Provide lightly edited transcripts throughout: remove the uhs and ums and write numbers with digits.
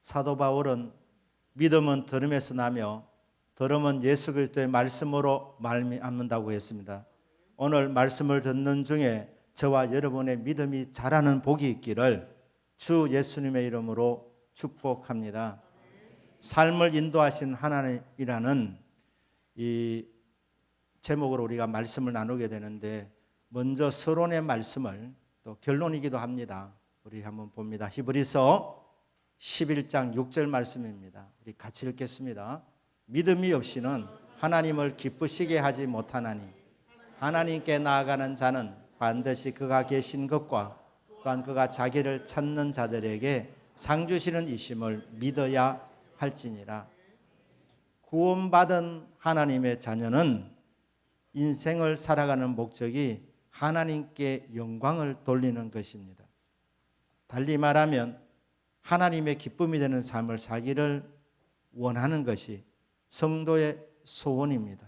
사도 바울은 믿음은 들음에서 나며 들음은 예수 그리스도의 말씀으로 말미암는다고 했습니다. 오늘 말씀을 듣는 중에 저와 여러분의 믿음이 자라는 복이 있기를 주 예수님의 이름으로 축복합니다. 삶을 인도하신 하나님이라는 이 제목으로 우리가 말씀을 나누게 되는데, 먼저 서론의 말씀을 또 결론이기도 합니다. 우리 한번 봅니다. 히브리서 11장 6절 말씀입니다. 우리 같이 읽겠습니다. 믿음이 없이는 하나님을 기쁘시게 하지 못하나니 하나님께 나아가는 자는 반드시 그가 계신 것과 또한 그가 자기를 찾는 자들에게 상 주시는 이심을 믿어야 할지니라. 구원받은 하나님의 자녀는 인생을 살아가는 목적이 하나님께 영광을 돌리는 것입니다. 달리 말하면 하나님의 기쁨이 되는 삶을 살기를 원하는 것이 성도의 소원입니다.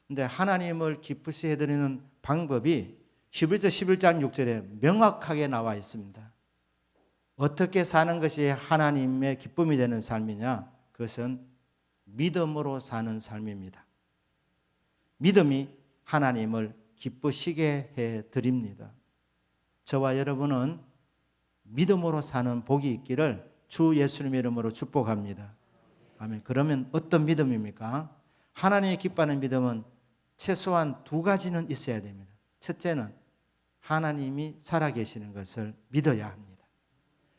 그런데 하나님을 기쁘시게 해드리는 방법이 히브리서 11장 6절에 명확하게 나와 있습니다. 어떻게 사는 것이 하나님의 기쁨이 되는 삶이냐? 그것은 믿음으로 사는 삶입니다. 믿음이 하나님을 기쁘시게 해드립니다. 저와 여러분은 믿음으로 사는 복이 있기를 주 예수님의 이름으로 축복합니다. 아멘. 그러면 어떤 믿음입니까? 하나님이 기뻐하는 믿음은 최소한 두 가지는 있어야 됩니다. 첫째는 하나님이 살아계시는 것을 믿어야 합니다.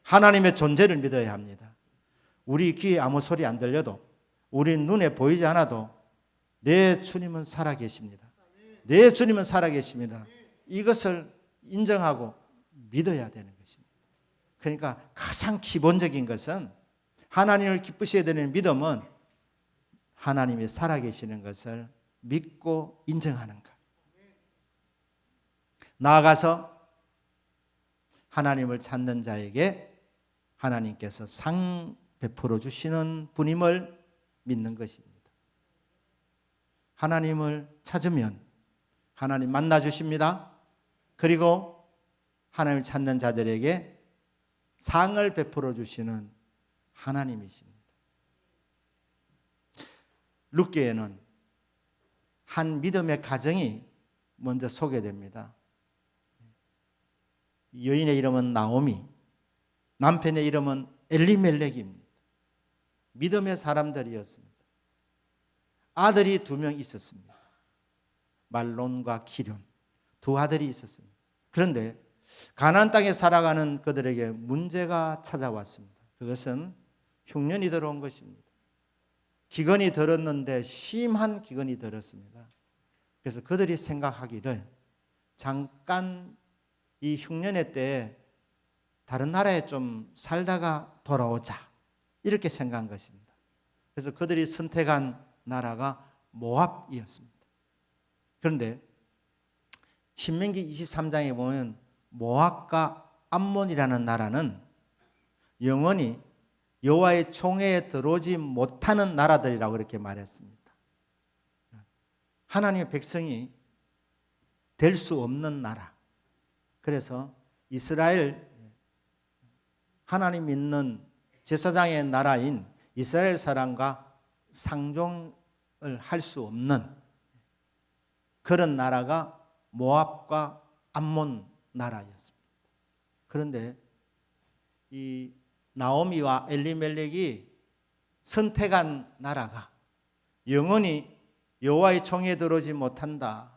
하나님의 존재를 믿어야 합니다. 우리 귀에 아무 소리 안 들려도, 우리 눈에 보이지 않아도 내 주님은 살아계십니다. 내 주님은 살아계십니다. 이것을 인정하고 믿어야 되는 것입니다. 그러니까 가장 기본적인 것은, 하나님을 기쁘시게 되는 믿음은 하나님이 살아계시는 것을 믿고 인정하는 것. 나아가서 하나님을 찾는 자에게 하나님께서 상 베풀어 주시는 분임을 믿는 것입니다. 하나님을 찾으면 하나님 만나 주십니다. 그리고 하나님을 찾는 자들에게 상을 베풀어 주시는 하나님이십니다. 룻기에는 한 믿음의 가정이 먼저 소개됩니다. 여인의 이름은 나오미, 남편의 이름은 엘리멜렉입니다. 믿음의 사람들이었습니다. 아들이 2명 있었습니다. 말론과 기럨, 두 아들이 있었습니다. 그런데 가나안 땅에 살아가는 그들에게 문제가 찾아왔습니다. 그것은 흉년이 들어온 것입니다. 기근이 들었는데 심한 기근이 들었습니다. 그래서 그들이 생각하기를 잠깐 이 흉년의 때에 다른 나라에 좀 살다가 돌아오자, 이렇게 생각한 것입니다. 그래서 그들이 선택한 나라가 모압이었습니다. 그런데 신명기 23장에 보면 모압과 암몬이라는 나라는 영원히 여호와의 총회에 들어오지 못하는 나라들이라고 그렇게 말했습니다. 하나님의 백성이 될 수 없는 나라. 그래서 이스라엘, 하나님 믿는 제사장의 나라인 이스라엘 사람과 상종을 할 수 없는 그런 나라가 모압과 암몬 나라였습니다. 그런데 이 나오미와 엘리멜렉이 선택한 나라가 영원히 여호와의 총에 들어오지 못한다,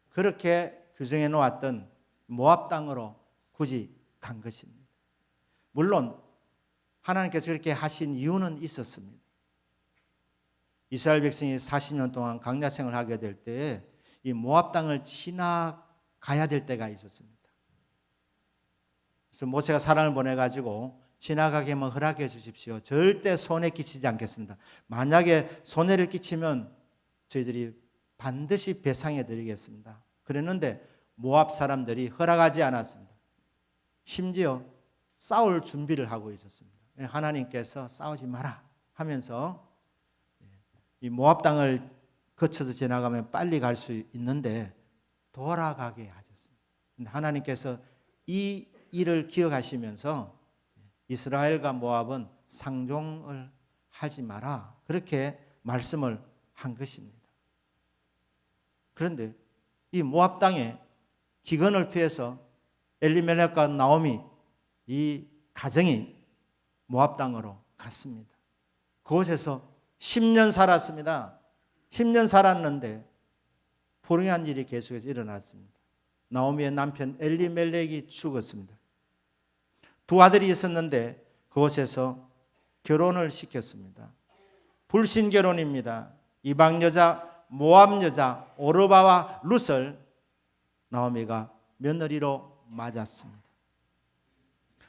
그렇게 규정해 놓았던 모압 땅으로 굳이 간 것입니다. 물론 하나님께서 그렇게 하신 이유는 있었습니다. 이스라엘 백성이 40년 동안 광야 생활을 하게 될 때에 이 모압 땅을 지나가야 될 때가 있었습니다. 그래서 모세가 사람을 보내가지고 지나가게만 허락해 주십시오. 절대 손해 끼치지 않겠습니다. 만약에 손해를 끼치면 저희들이 반드시 배상해 드리겠습니다. 그랬는데 모압 사람들이 허락하지 않았습니다. 심지어 싸울 준비를 하고 있었습니다. 하나님께서 싸우지 마라 하면서 이 모압 땅을 거쳐서 지나가면 빨리 갈 수 있는데 돌아가게 하셨습니다. 근데 하나님께서 이 일을 기억하시면서 이스라엘과 모압은 상종을 하지 마라. 그렇게 말씀을 한 것입니다. 그런데 이 모압 땅에 기근을 피해서 엘리멜렉과 나오미 이 가정이 모압 땅으로 갔습니다. 그곳에서 10년 살았습니다. 10년 살았는데 불행한 일이 계속해서 일어났습니다. 나오미의 남편 엘리멜렉이 죽었습니다. 두 아들이 있었는데 그곳에서 결혼을 시켰습니다. 불신 결혼입니다. 이방 여자, 모압 여자 오르바와 룻을 나오미가 며느리로 맞았습니다.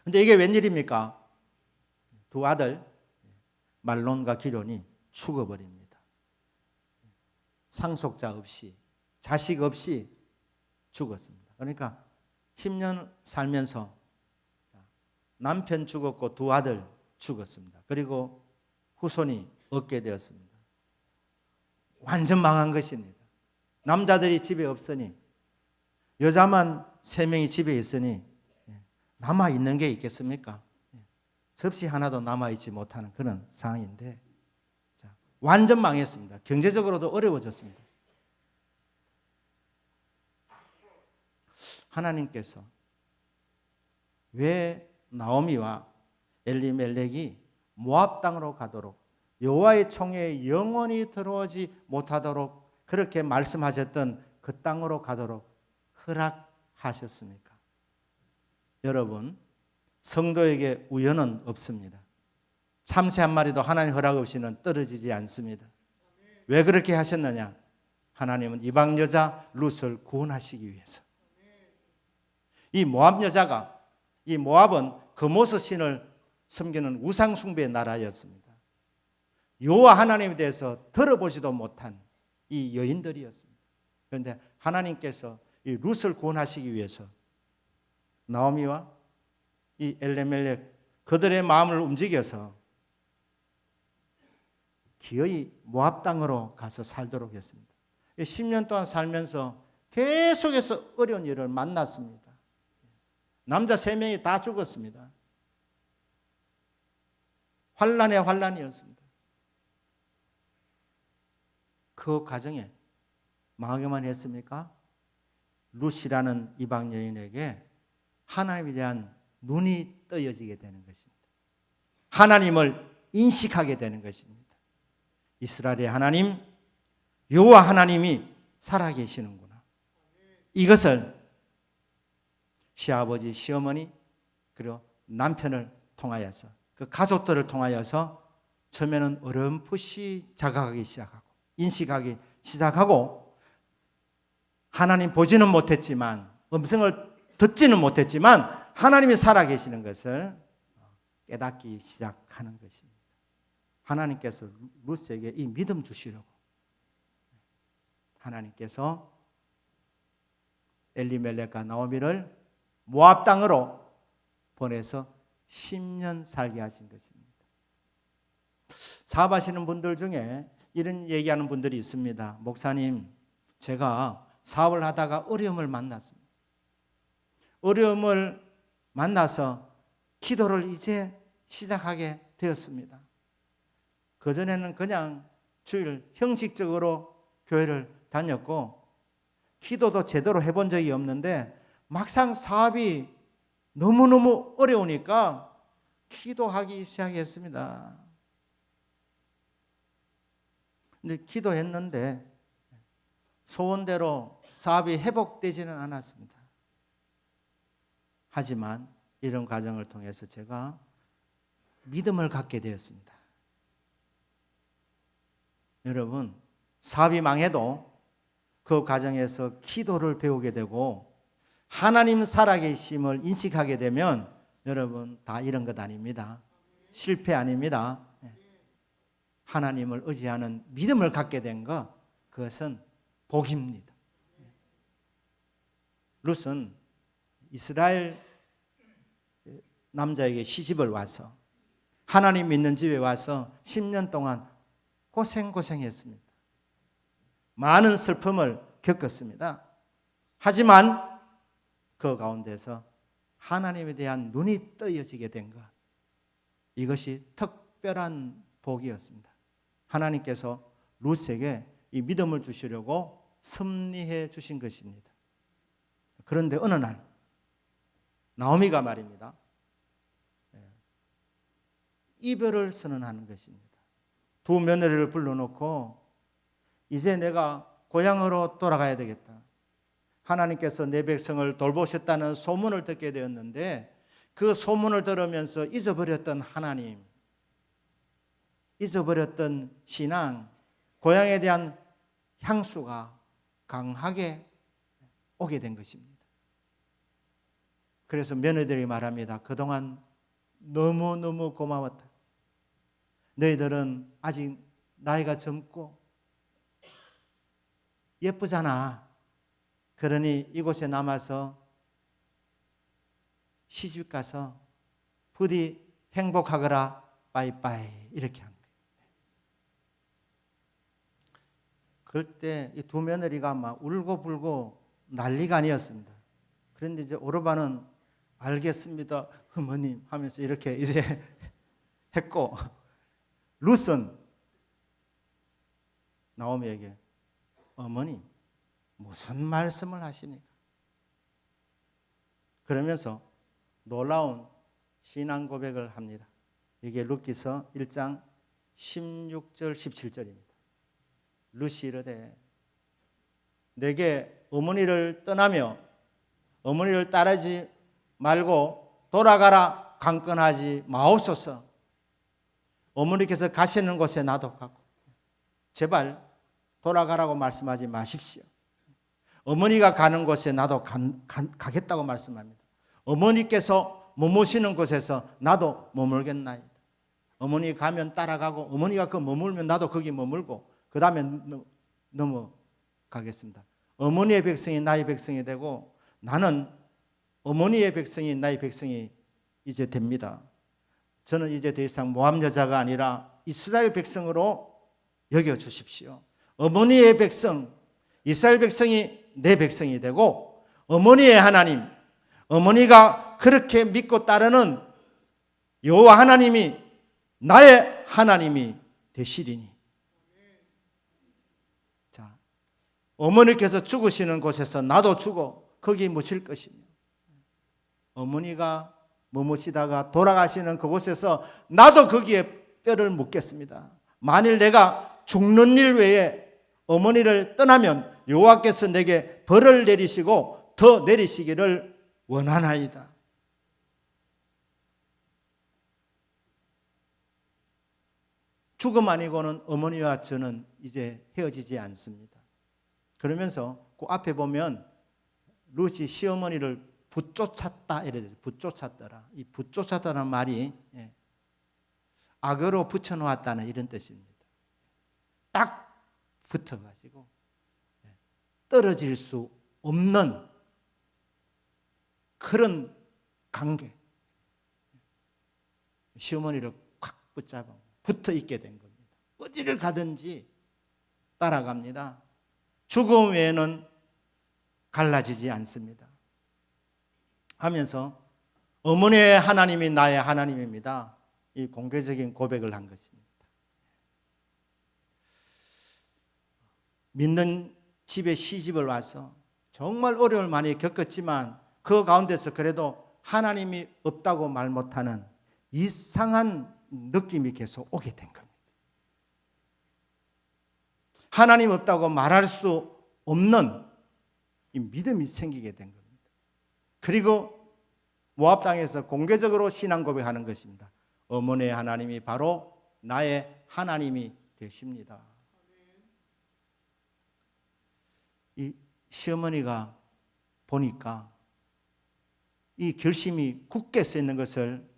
그런데 이게 웬일입니까? 두 아들 말론과 기론이 죽어버립니다. 상속자 없이, 자식 없이 죽었습니다. 그러니까 10년 살면서 남편 죽었고 두 아들 죽었습니다. 그리고 후손이 없게 되었습니다. 완전 망한 것입니다. 남자들이 집에 없으니, 여자만 3명이 집에 있으니 남아있는 게 있겠습니까? 접시 하나도 남아있지 못하는 그런 상황인데, 완전 망했습니다. 경제적으로도 어려워졌습니다. 하나님께서 왜 나오미와 엘리멜렉이 모압 땅으로 가도록, 여호와의 총회에 영원히 들어오지 못하도록 그렇게 말씀하셨던 그 땅으로 가도록 허락하셨습니까? 여러분, 성도에게 우연은 없습니다. 참새 한 마리도 하나님 허락 없이는 떨어지지 않습니다. 왜 그렇게 하셨느냐? 하나님은 이방 여자 룻을 구원하시기 위해서. 이 모압 여자가, 이 모압은 그모스 신을 섬기는 우상 숭배의 나라였습니다. 여호와 하나님에 대해서 들어보지도 못한 이 여인들이었습니다. 그런데 하나님께서 이 룻을 구원하시기 위해서 나오미와 이 엘리멜렉 그들의 마음을 움직여서 기어이 모압 땅으로 가서 살도록 했습니다. 10년 동안 살면서 계속해서 어려운 일을 만났습니다. 남자 3명이 다 죽었습니다. 환란에 환란이었습니다. 그 가정에 망하게만 했습니까? 룻이라는 이방 여인에게 하나님에 대한 눈이 떠여지게 되는 것입니다. 하나님을 인식하게 되는 것입니다. 이스라엘의 하나님, 여호와 하나님이 살아계시는구나. 이것을 시아버지, 시어머니, 그리고 남편을 통하여서, 그 가족들을 통하여서 처음에는 어렴풋이 자각하기 시작하고 인식하기 시작하고, 하나님 보지는 못했지만, 음성을 듣지는 못했지만 하나님이 살아계시는 것을 깨닫기 시작하는 것입니다. 하나님께서 룻에게 이 믿음 주시려고 하나님께서 엘리멜렉과 나오미를 모압 땅으로 보내서 10년 살게 하신 것입니다. 사업하시는 분들 중에 이런 얘기하는 분들이 있습니다. 목사님, 제가 사업을 하다가 어려움을 만났습니다. 어려움을 만나서 기도를 이제 시작하게 되었습니다. 그전에는 그냥 주일 형식적으로 교회를 다녔고 기도도 제대로 해본 적이 없는데 막상 사업이 너무너무 어려우니까 기도하기 시작했습니다. 근데 기도했는데 소원대로 사업이 회복되지는 않았습니다. 하지만 이런 과정을 통해서 제가 믿음을 갖게 되었습니다. 여러분, 사업이 망해도 그 과정에서 기도를 배우게 되고 하나님 살아계심을 인식하게 되면 여러분 다 이런 것 아닙니다. 실패 아닙니다. 하나님을 의지하는 믿음을 갖게 된 것, 그것은 복입니다. 룻은 이스라엘 남자에게 시집을 와서 하나님 믿는 집에 와서 10년 동안 고생했습니다. 많은 슬픔을 겪었습니다. 하지만 그 가운데서 하나님에 대한 눈이 떠여지게 된 것, 이것이 특별한 복이었습니다. 하나님께서 룻에게 이 믿음을 주시려고 섭리해 주신 것입니다. 그런데 어느 날 나오미가 말입니다. 이별을 선언하는 것입니다. 두 며느리를 불러놓고 이제 내가 고향으로 돌아가야 되겠다. 하나님께서 내 백성을 돌보셨다는 소문을 듣게 되었는데 그 소문을 들으면서 잊어버렸던 하나님, 잊어버렸던 신앙, 고향에 대한 향수가 강하게 오게 된 것입니다. 그래서 며느리들이 말합니다. 그동안 너무너무 고마웠다. 너희들은 아직 나이가 젊고 예쁘잖아. 그러니 이곳에 남아서 시집 가서 부디 행복하거라. 빠이빠이. 이렇게 한 거예요. 그때 이 두 며느리가 막 울고불고 난리가 아니었습니다. 그런데 이제 오르반은 알겠습니다, 어머님 하면서 이렇게 이제 했고, 룻은 나오미에게 어머님 무슨 말씀을 하십니까? 그러면서 놀라운 신앙 고백을 합니다. 이게 룻기서 1장 16절 17절입니다. 룻이 이르되 내게 어머니를 떠나며 어머니를 따르지 말고 돌아가라 강권하지 마옵소서. 어머니께서 가시는 곳에 나도 가고 제발 돌아가라고 말씀하지 마십시오. 어머니가 가는 곳에 나도 가겠다고 말씀합니다. 어머니께서 머무시는 곳에서 나도 머물겠나이다. 어머니 가면 따라가고 어머니가 그 머물면 나도 거기 머물고 그 다음에 넘어가겠습니다. 어머니의 백성이 나의 백성이 되고 나는 어머니의 백성이 나의 백성이 이제 됩니다. 저는 이제 더 이상 모함 여자가 아니라 이스라엘 백성으로 여겨주십시오. 어머니의 백성, 이스라엘 백성이 내 백성이 되고 어머니의 하나님, 어머니가 그렇게 믿고 따르는 여호와 하나님이 나의 하나님이 되시리니. 자, 어머니께서 죽으시는 곳에서 나도 죽어 거기 묻힐 것이며 어머니가 머무시다가 돌아가시는 그곳에서 나도 거기에 뼈를 묻겠습니다. 만일 내가 죽는 일 외에 어머니를 떠나면 여호와께서 내게 벌을 내리시고 더 내리시기를 원하나이다. 죽음 아니고는 어머니와 저는 이제 헤어지지 않습니다. 그러면서 그 앞에 보면 룻이 시어머니를 붙쫓았다 이래요. 붙쫓았더라. 이 붙쫓았다는 말이 악어로 붙여놓았다는 이런 뜻입니다. 딱 붙어가지고 떨어질 수 없는 그런 관계. 시어머니를 콱 붙잡아 붙어 있게 된 겁니다. 어디를 가든지 따라갑니다. 죽음 외에는 갈라지지 않습니다. 하면서 어머니의 하나님이 나의 하나님입니다. 이 공개적인 고백을 한 것입니다. 믿는 집에 시집을 와서 정말 어려움을 많이 겪었지만 그 가운데서 그래도 하나님이 없다고 말 못하는 이상한 느낌이 계속 오게 된 겁니다. 하나님 없다고 말할 수 없는 이 믿음이 생기게 된 겁니다. 그리고 모압 땅에서 공개적으로 신앙 고백하는 것입니다. 어머니의 하나님이 바로 나의 하나님이 되십니다. 이 시어머니가 보니까 이 결심이 굳게 서 있는 것을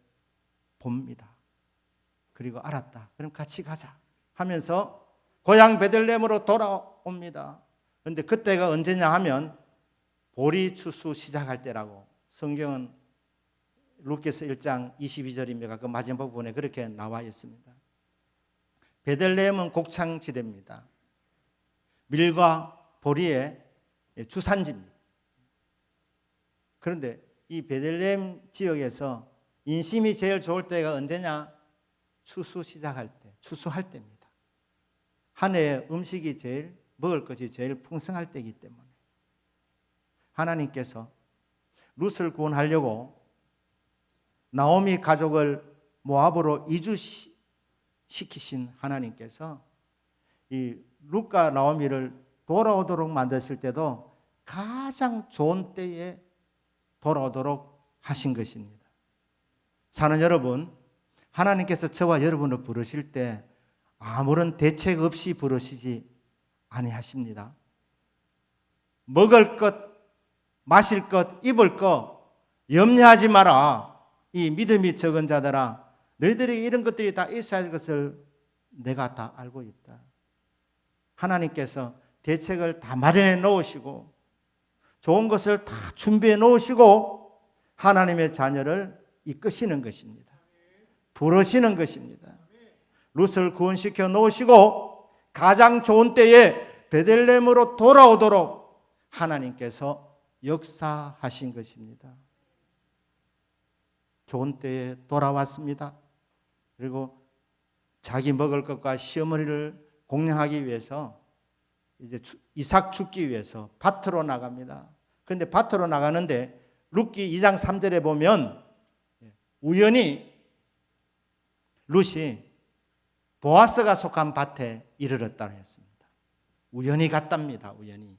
봅니다. 그리고 알았다. 그럼 같이 가자 하면서 고향 베들레헴으로 돌아옵니다. 그런데 그때가 언제냐 하면 보리 추수 시작할 때라고 성경은 룻기서 1장 22절입니다. 그 마지막 부분에 그렇게 나와 있습니다. 베들레헴은 곡창지대입니다. 밀과 보리의 주산지입니다. 그런데 이 베들레헴 지역에서 인심이 제일 좋을 때가 언제냐? 추수 시작할 때, 추수할 때입니다. 한 해에 음식이 제일, 먹을 것이 제일 풍성할 때이기 때문에 하나님께서 룻을 구원하려고 나오미 가족을 모압으로 이주시키신 하나님께서 이 룻과 나오미를 돌아오도록 만드실 때도 가장 좋은 때에 돌아오도록 하신 것입니다. 사는 여러분, 하나님께서 저와 여러분을 부르실 때 아무런 대책 없이 부르시지 아니하십니다. 먹을 것, 마실 것, 입을 것 염려하지 마라. 이 믿음이 적은 자들아, 너희들에게 이런 것들이 다 있어야 할 것을 내가 다 알고 있다. 하나님께서 대책을 다 마련해 놓으시고 좋은 것을 다 준비해 놓으시고 하나님의 자녀를 이끄시는 것입니다. 부르시는 것입니다. 룻을 구원시켜 놓으시고 가장 좋은 때에 베들레헴으로 돌아오도록 하나님께서 역사하신 것입니다. 좋은 때에 돌아왔습니다. 그리고 자기 먹을 것과 시어머니를 공양하기 위해서 이제 이삭 죽기 위해서 밭으로 나갑니다. 그런데 밭으로 나가는데 룻기 2장 3절에 보면 우연히 룻이 보아스가 속한 밭에 이르렀다고 했습니다. 우연히 갔답니다. 우연히.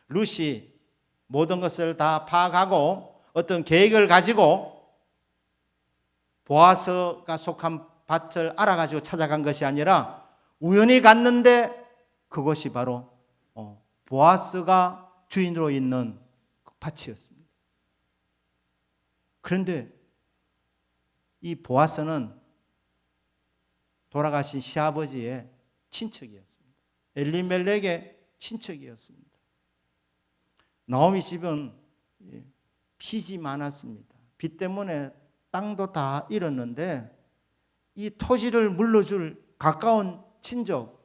룻이 모든 것을 다 파악하고 어떤 계획을 가지고 보아스가 속한 밭을 알아가지고 찾아간 것이 아니라 우연히 갔는데 그것이 바로 보아스가 주인으로 있는 밭이었습니다. 그런데 이 보아스는 돌아가신 시아버지의 친척이었습니다. 엘리멜렉의 친척이었습니다. 나오미 집은 빚이 많았습니다. 빚 때문에 땅도 다 잃었는데 이 토지를 물려줄 가까운 친족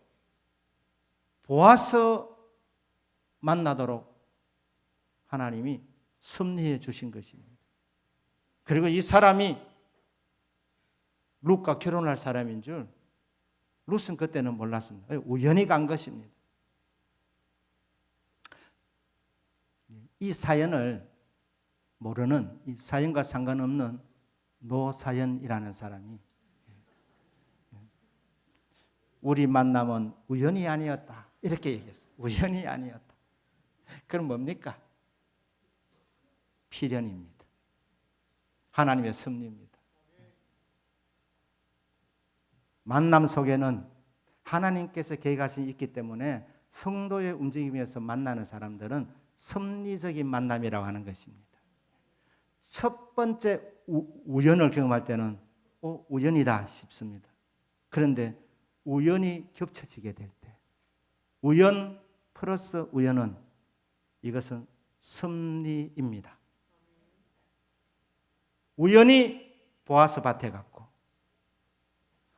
보아스 만나도록 하나님이 섭리해 주신 것입니다. 그리고 이 사람이 룻과 결혼할 사람인 줄 룻은 그때는 몰랐습니다. 우연히 간 것입니다. 이 사연을 모르는, 이 사연과 상관없는 노사연이라는 사람이 우리 만남은 우연이 아니었다 이렇게 얘기했어요. 우연이 아니었다. 그럼 뭡니까? 필연입니다. 하나님의 섭리입니다. 만남 속에는 하나님께서 계획하신 있기 때문에 성도의 움직임에서 만나는 사람들은 섭리적인 만남이라고 하는 것입니다. 첫 번째 우연을 경험할 때는 우연이다 싶습니다. 그런데 우연이 겹쳐지게 될 때, 우연 플러스 우연은 이것은 섭리입니다. 우연히 보아스 밭에 갔고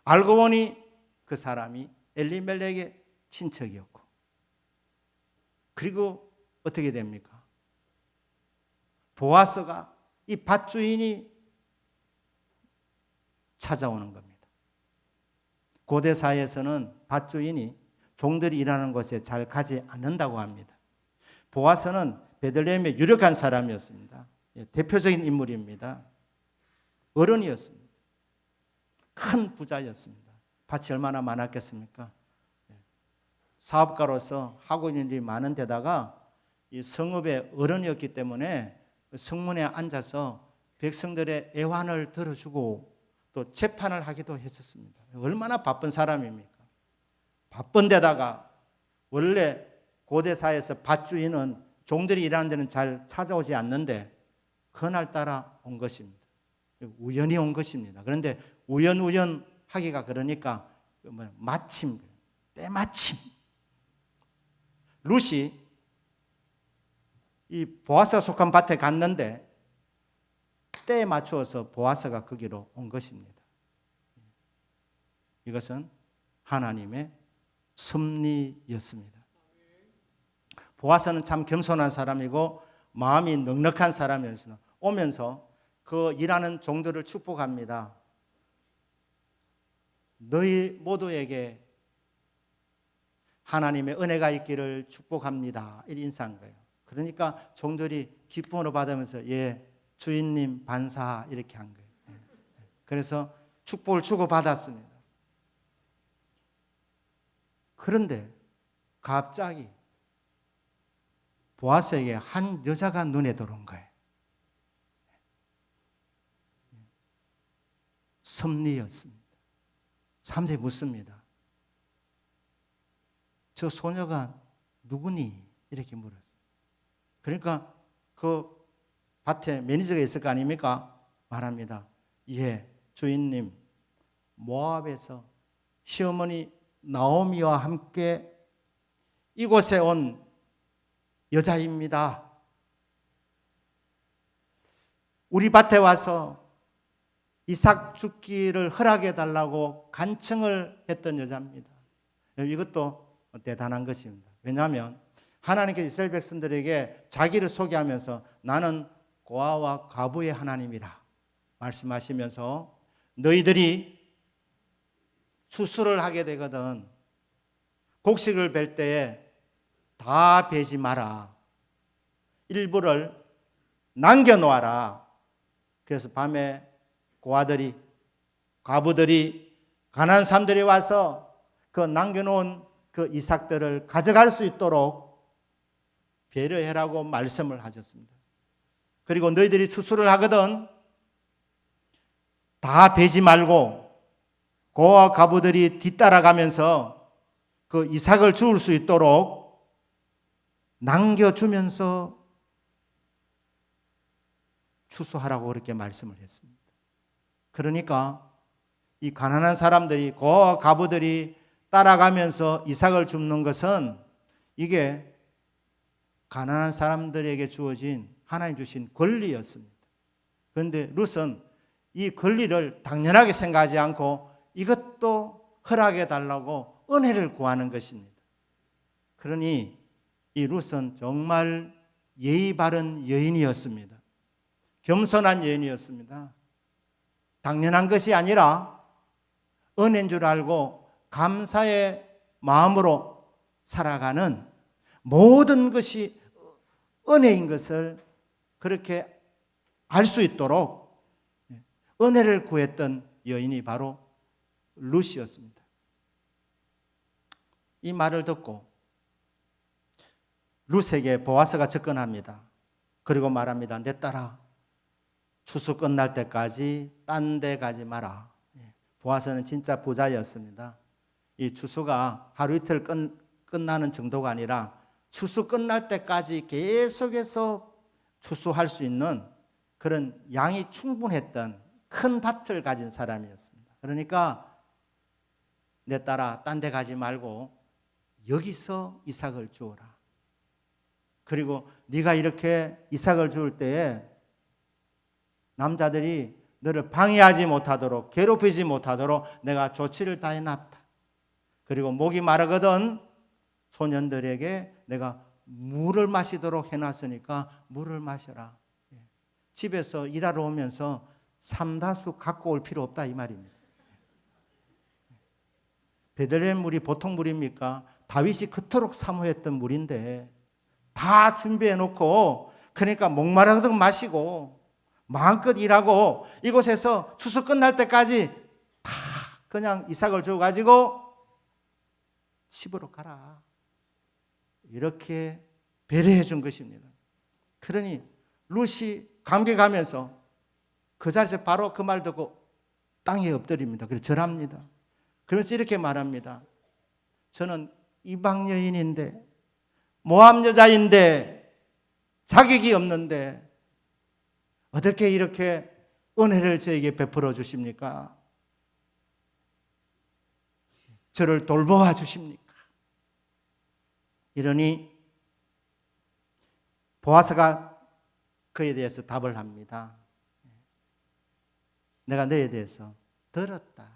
알고 보니 그 사람이 엘리멜렉의 친척이었고, 그리고 어떻게 됩니까? 보아스가 이 밭주인이 찾아오는 겁니다. 고대 사회에서는 밭주인이 종들이 일하는 곳에 잘 가지 않는다고 합니다. 보아스는 베들레헴의 유력한 사람이었습니다. 대표적인 인물입니다. 어른이었습니다. 큰 부자였습니다. 밭이 얼마나 많았겠습니까? 사업가로서 하고 있는 일이 많은 데다가 이 성읍의 어른이었기 때문에 성문에 앉아서 백성들의 애환을 들어주고 또 재판을 하기도 했었습니다. 얼마나 바쁜 사람입니까? 바쁜 데다가 원래 고대 사회에서 밭주인은 종들이 일하는 데는 잘 찾아오지 않는데 그날따라 온 것입니다. 우연히 온 것입니다. 그런데 우연하기가 그러니까 마침, 때마침 룻이 이 보아스가 속한 밭에 갔는데 때에 맞추어서 보아스가 거기로 온 것입니다. 이것은 하나님의 섭리였습니다. 보아스는 참 겸손한 사람이고 마음이 넉넉한 사람이었습니다. 오면서 그 일하는 종들을 축복합니다. 너희 모두에게 하나님의 은혜가 있기를 축복합니다. 이렇게 인사한 거예요. 그러니까 종들이 기쁨으로 받으면서 예, 주인님 반사 이렇게 한 거예요. 그래서 축복을 주고받았습니다. 그런데 갑자기 보아스에게 한 여자가 눈에 들어온 거예요. 섭리였습니다. 사람들이 묻습니다. 저 소녀가 누구니? 이렇게 물었어요. 그러니까 그 밭에 매니저가 있을 거 아닙니까? 말합니다. 예, 주인님, 모압에서 시어머니 나오미와 함께 이곳에 온 여자입니다. 우리 밭에 와서 이삭 죽기를 허락해 달라고 간청을 했던 여자입니다. 이것도 대단한 것입니다. 왜냐하면 하나님께서 이스라엘 백성들에게 자기를 소개하면서 나는 고아와 과부의 하나님이라 말씀하시면서 너희들이 수술을 하게 되거든 곡식을 벨 때에 다 베지 마라. 일부를 남겨놓아라. 그래서 밤에 고아들이 과부들이 가난한 사람들이 와서 그 남겨놓은 그 이삭들을 가져갈 수 있도록 배려해라고 말씀을 하셨습니다. 그리고 너희들이 수술을 하거든 다 베지 말고 고아 과부들이 뒤따라가면서 그 이삭을 주울 수 있도록 남겨주면서 추수하라고 그렇게 말씀을 했습니다. 그러니까 이 가난한 사람들이 고아와 과부들이 따라가면서 이삭을 줍는 것은 이게 가난한 사람들에게 주어진 하나님 주신 권리였습니다. 그런데 룻은 이 권리를 당연하게 생각하지 않고 이것도 허락해 달라고 은혜를 구하는 것입니다. 그러니 이 룻은 정말 예의 바른 여인이었습니다. 겸손한 여인이었습니다. 당연한 것이 아니라 은혜인 줄 알고 감사의 마음으로 살아가는 모든 것이 은혜인 것을 그렇게 알 수 있도록 은혜를 구했던 여인이 바로 룻이었습니다. 이 말을 듣고 룻에게 보아스가 접근합니다. 그리고 말합니다. 내 딸아, 추수 끝날 때까지 딴 데 가지 마라. 보아스는 진짜 부자였습니다. 이 추수가 하루 이틀 끝나는 정도가 아니라 추수 끝날 때까지 계속해서 추수할 수 있는 그런 양이 충분했던 큰 밭을 가진 사람이었습니다. 그러니까 내 딸아, 딴 데 가지 말고 여기서 이삭을 주어라. 그리고 네가 이렇게 이삭을 주울 때에 남자들이 너를 방해하지 못하도록 괴롭히지 못하도록 내가 조치를 다 해놨다. 그리고 목이 마르거든 소년들에게 내가 물을 마시도록 해놨으니까 물을 마셔라. 집에서 일하러 오면서 삼다수 갖고 올 필요 없다 이 말입니다. 베들레헴 물이 보통 물입니까? 다윗이 그토록 사모했던 물인데 다 준비해 놓고 그러니까 목마르거든 마시고 마음껏 일하고 이곳에서 추수 끝날 때까지 다 그냥 이삭을 줘가지고 집으로 가라. 이렇게 배려해 준 것입니다. 그러니 룻이 감격하면서 그 자리에서 바로 그 말 듣고 땅에 엎드립니다. 그래서 절합니다. 그래서 이렇게 말합니다. 저는 이방 여인인데 모압 여자인데 자격이 없는데 어떻게 이렇게 은혜를 저에게 베풀어 주십니까? 저를 돌보아 주십니까? 이러니 보아스가 그에 대해서 답을 합니다. 내가 너에 대해서 들었다.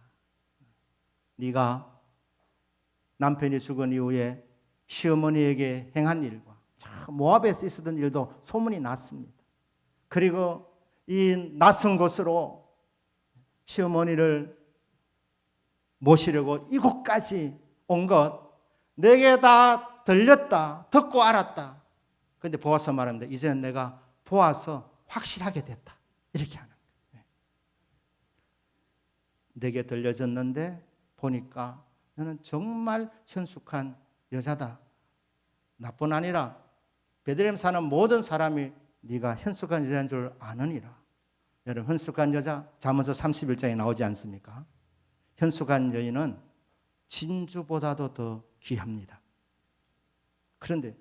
네가 남편이 죽은 이후에 시어머니에게 행한 일과 모압에서 있었던 일도 소문이 났습니다. 그리고 이 낯선 곳으로 시어머니를 모시려고 이곳까지 온 것 내게 다 들렸다, 듣고 알았다. 그런데 보아서 말합니다. 이제는 내가 보아서 확실하게 됐다. 이렇게 하는 거예요. 내게 들려졌는데 보니까 너는 정말 현숙한 여자다. 나뿐 아니라 베들레헴 사는 모든 사람이 네가 현숙한 여자인 줄 아느니라. 여러분, 현숙한 여자 잠언서 31장에 나오지 않습니까? 현숙한 여인은 진주보다도 더 귀합니다. 그런데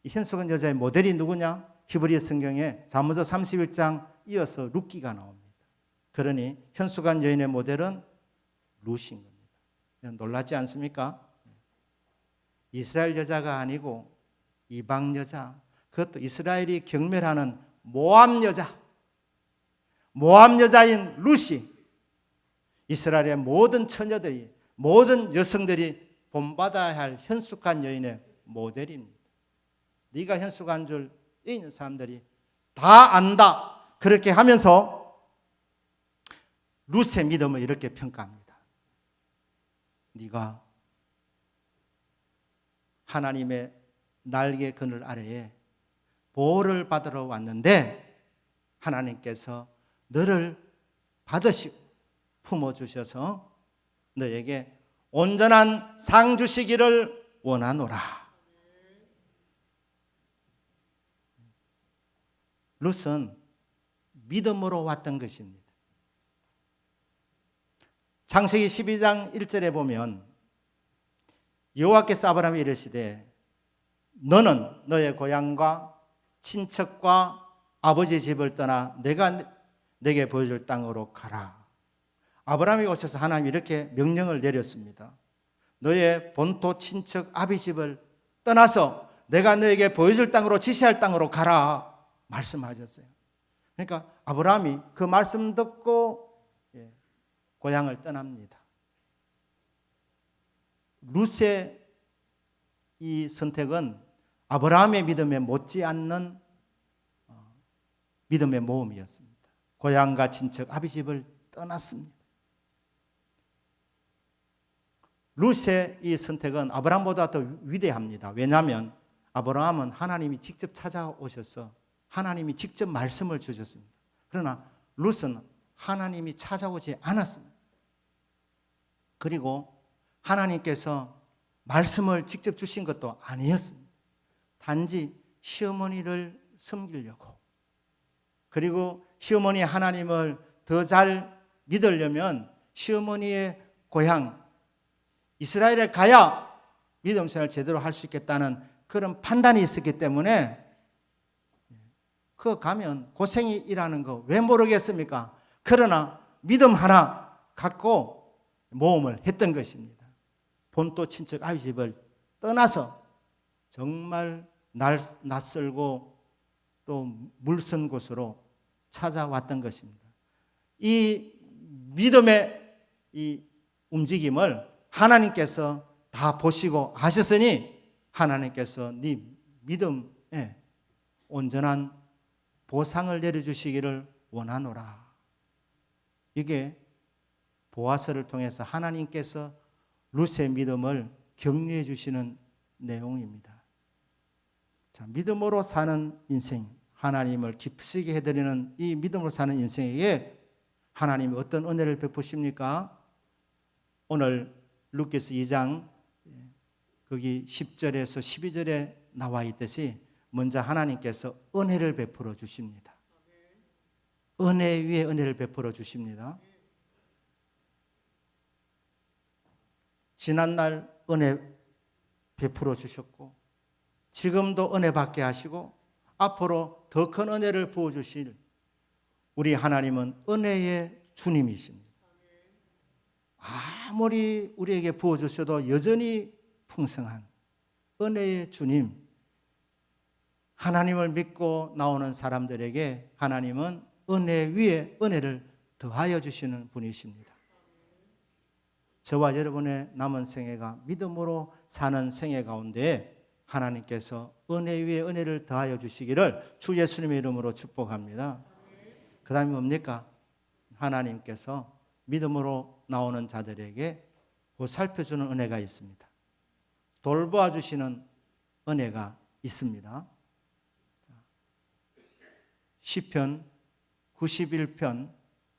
이 현숙한 여자의 모델이 누구냐? 히브리 성경에 잠언서 31장 이어서 룻기가 나옵니다. 그러니 현숙한 여인의 모델은 룻인 겁니다. 놀라지 않습니까? 이스라엘 여자가 아니고 이방 여자, 그것도 이스라엘이 경멸하는 모압 여자, 모압 여자인 룻이 이스라엘의 모든 처녀들이, 모든 여성들이 본받아야 할 현숙한 여인의 모델입니다. 네가 현숙한 줄 있는 사람들이 다 안다. 그렇게 하면서 룻의 믿음을 이렇게 평가합니다. 네가 하나님의 날개 그늘 아래에 보호를 받으러 왔는데 하나님께서 너를 받으시고 품어주셔서 너에게 온전한 상 주시기를 원하노라. 룻은 믿음으로 왔던 것입니다. 창세기 12장 1절에 보면 여호와께서 아브라함에게 이르시되 너는 너의 고향과 친척과 아버지 집을 떠나 내가 내게 보여줄 땅으로 가라. 아브라함이 오셔서 하나님이 이렇게 명령을 내렸습니다. 너의 본토 친척 아비 집을 떠나서 내가 너에게 보여줄 땅으로 지시할 땅으로 가라 말씀하셨어요. 그러니까 아브라함이 그 말씀 듣고 고향을 떠납니다. 룻의 이 선택은 아브라함의 믿음에 못지않는 믿음의 모험이었습니다. 고향과 친척 아비 집을 떠났습니다. 룻의 이 선택은 아브라함보다 더 위대합니다. 왜냐하면 아브라함은 하나님이 직접 찾아오셔서 하나님이 직접 말씀을 주셨습니다. 그러나 룻은 하나님이 찾아오지 않았습니다. 그리고 하나님께서 말씀을 직접 주신 것도 아니었습니다. 단지 시어머니를 섬기려고, 그리고 시어머니 하나님을 더 잘 믿으려면 시어머니의 고향 이스라엘에 가야 믿음 생활을 제대로 할 수 있겠다는 그런 판단이 있었기 때문에 그거 가면 고생이 일하는 거 왜 모르겠습니까? 그러나 믿음 하나 갖고 모험을 했던 것입니다. 본토 친척 아비 집을 떠나서 정말 낯설고 또 물선 곳으로 찾아왔던 것입니다. 이 믿음의 이 움직임을 하나님께서 다 보시고 아셨으니 하나님께서 네 믿음에 온전한 보상을 내려주시기를 원하노라. 이게 보아스를 통해서 하나님께서 룻의 믿음을 격려해 주시는 내용입니다. 자, 믿음으로 사는 인생, 하나님을 기쁘시게 해드리는 이 믿음으로 사는 인생에게 하나님이 어떤 은혜를 베푸십니까? 오늘 룻기서 2장 거기 10절에서 12절에 나와 있듯이 먼저 하나님께서 은혜를 베풀어 주십니다. 은혜 위에 은혜를 베풀어 주십니다. 지난날 은혜 베풀어 주셨고 지금도 은혜 받게 하시고 앞으로 더 큰 은혜를 부어주실 우리 하나님은 은혜의 주님이십니다. 아무리 우리에게 부어주셔도 여전히 풍성한 은혜의 주님, 하나님을 믿고 나오는 사람들에게 하나님은 은혜 위에 은혜를 더하여 주시는 분이십니다. 저와 여러분의 남은 생애가 믿음으로 사는 생애 가운데 하나님께서 은혜 위에 은혜를 더하여 주시기를 주 예수님의 이름으로 축복합니다. 그 다음에 뭡니까? 하나님께서 믿음으로 나오는 자들에게 보살펴주는 은혜가 있습니다. 돌보아 주시는 은혜가 있습니다. 시편 91편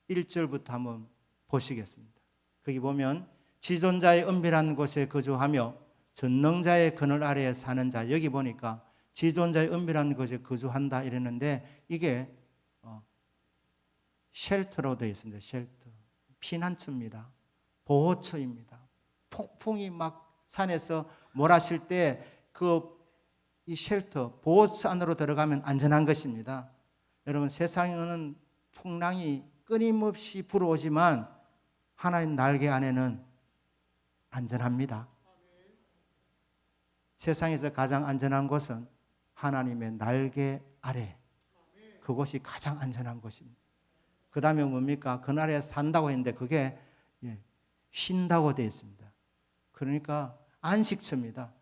1절부터 한번 보시겠습니다. 거기 보면 지존자의 은밀한 곳에 거주하며 전능자의 그늘 아래에 사는 자, 여기 보니까 지존자의 은밀한 곳에 거주한다 이랬는데 이게 쉘터로 되어 있습니다. 쉘터. 피난처입니다. 보호처입니다. 폭풍이 막 산에서 몰아칠 때 이 쉘터, 보호처 안으로 들어가면 안전한 것입니다. 여러분, 세상에는 풍랑이 끊임없이 불어오지만 하나님 날개 안에는 안전합니다. 세상에서 가장 안전한 곳은 하나님의 날개 아래, 그곳이 가장 안전한 곳입니다. 그 다음에 뭡니까? 그날에 산다고 했는데 그게 쉰다고 되어 있습니다. 그러니까 안식처입니다.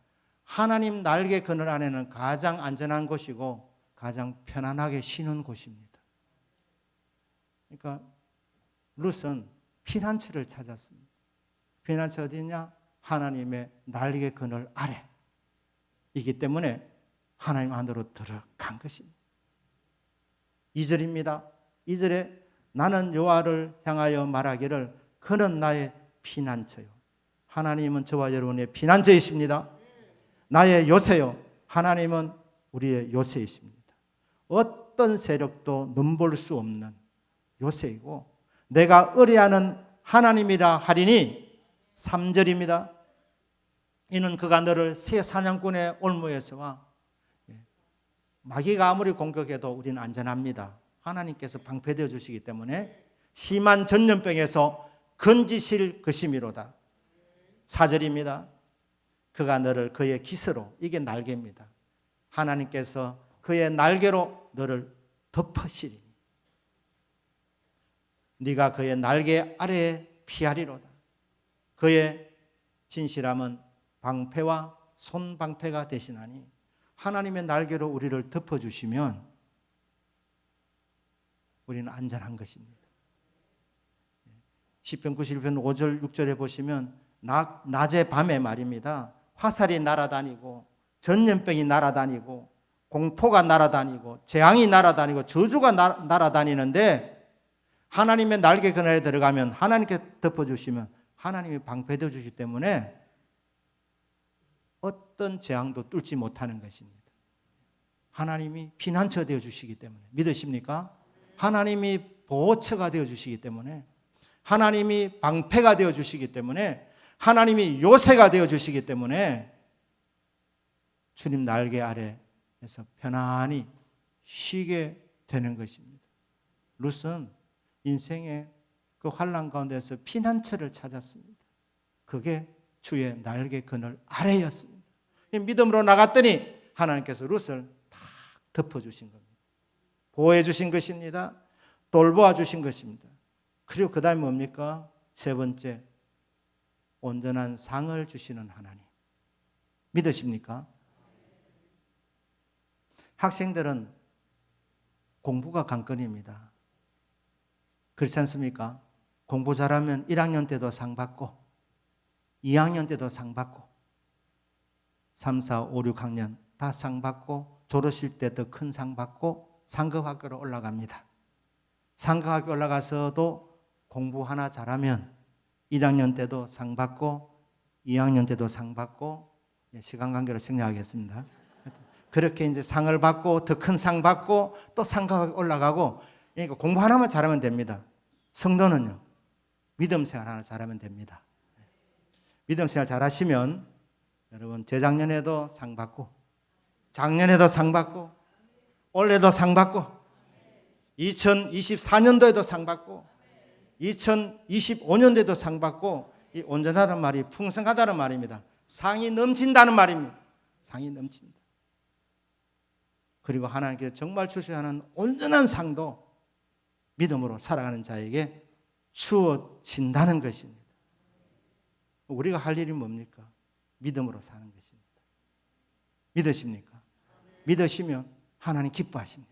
하나님 날개 그늘 안에는 가장 안전한 곳이고 가장 편안하게 쉬는 곳입니다. 그러니까 룻은 피난처를 찾았습니다. 피난처 어디냐? 하나님의 날개 그늘 아래이기 때문에 하나님 안으로 들어간 것입니다. 2절입니다. 2절에 나는 여호와를 향하여 말하기를 그는 나의 피난처요. 하나님은 저와 여러분의 피난처이십니다. 나의 요새요. 하나님은 우리의 요새이십니다. 어떤 세력도 넘볼 수 없는 요새이고 내가 의뢰하는 하나님이라 하리니 3절입니다. 이는 그가 너를 새 사냥꾼의 올무에서와 마귀가 아무리 공격해도 우리는 안전합니다. 하나님께서 방패되어 주시기 때문에 심한 전염병에서 건지실 것이미로다. 4절입니다. 그가 너를 그의 깃으로, 이게 날개입니다. 하나님께서 그의 날개로 너를 덮으시리니 네가 그의 날개 아래에 피하리로다. 그의 진실함은 방패와 손방패가 되시나니 하나님의 날개로 우리를 덮어주시면 우리는 안전한 것입니다. 시편 91편 5절 6절에 보시면 낮에 밤에 말입니다. 화살이 날아다니고 전염병이 날아다니고 공포가 날아다니고 재앙이 날아다니고 저주가 날아다니는데 하나님의 날개 그늘에 들어가면 하나님께 덮어주시면 하나님이 방패되어 주시기 때문에 어떤 재앙도 뚫지 못하는 것입니다. 하나님이 피난처 되어 주시기 때문에 믿으십니까? 하나님이 보호처가 되어 주시기 때문에 하나님이 방패가 되어 주시기 때문에 하나님이 요새가 되어 주시기 때문에 주님 날개 아래에서 편안히 쉬게 되는 것입니다. 룻은 인생의 그 환난 가운데서 피난처를 찾았습니다. 그게 주의 날개 그늘 아래였습니다. 믿음으로 나갔더니 하나님께서 룻을 탁 덮어주신 겁니다. 보호해 주신 것입니다. 돌보아 주신 것입니다. 그리고 그 다음에 뭡니까? 세 번째, 온전한 상을 주시는 하나님. 믿으십니까? 학생들은 공부가 관건입니다. 그렇지 않습니까? 공부 잘하면 1학년 때도 상 받고 2학년 때도 상 받고 3, 4, 5, 6학년 다 상 받고 졸업식 때 더 큰 상 받고 상급학교로 올라갑니다. 상급학교 올라가서도 공부 하나 잘하면 1학년 때도 상 받고 2학년 때도 상 받고 시간 관계로 생략하겠습니다. 그렇게 이제 상을 받고 더 큰 상 받고 또 상급학교 올라가고 그러니까 공부 하나만 잘하면 됩니다. 성도는요. 믿음 생활 하나 잘하면 됩니다. 믿음 생활 잘하시면 여러분 재작년에도 상 받고 작년에도 상 받고 올해도 상 받고 2024년도에도 상 받고 2025년도에도 상 받고 이 온전하다는 말이 풍성하다는 말입니다. 상이 넘친다는 말입니다. 상이 넘친다. 그리고 하나님께서 정말 주셔야 하는 온전한 상도 믿음으로 살아가는 자에게 주어진다는 것입니다. 우리가 할 일이 뭡니까? 믿음으로 사는 것입니다. 믿으십니까? 믿으시면 하나님 기뻐하십니다.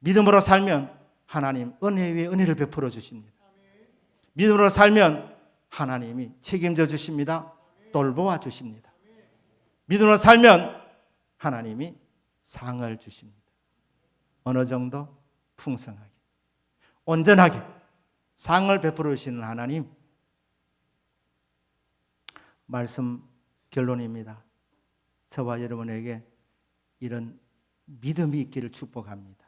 믿음으로 살면 하나님 은혜 위에 은혜를 베풀어 주십니다. 믿음으로 살면 하나님이 책임져 주십니다. 돌보아 주십니다. 믿음으로 살면 하나님이 상을 주십니다. 어느 정도? 풍성하게, 온전하게 상을 베풀어 주시는 하나님. 말씀 결론입니다. 저와 여러분에게 이런 믿음이 있기를 축복합니다.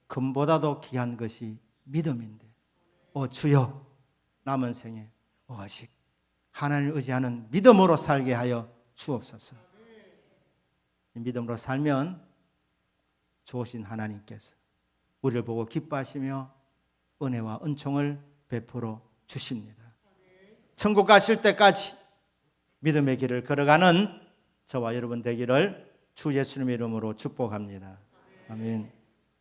금보다도 귀한 것이 믿음인데, 주여, 남은 생에 오직 하나님을 의지하는 믿음으로 살게 하여 주옵소서. 믿음으로 살면 좋으신 하나님께서 우리를 보고 기뻐하시며 은혜와 은총을 베풀어 주십니다. 천국 가실 때까지 믿음의 길을 걸어가는 저와 여러분 되기를 주 예수님의 이름으로 축복합니다. 아멘.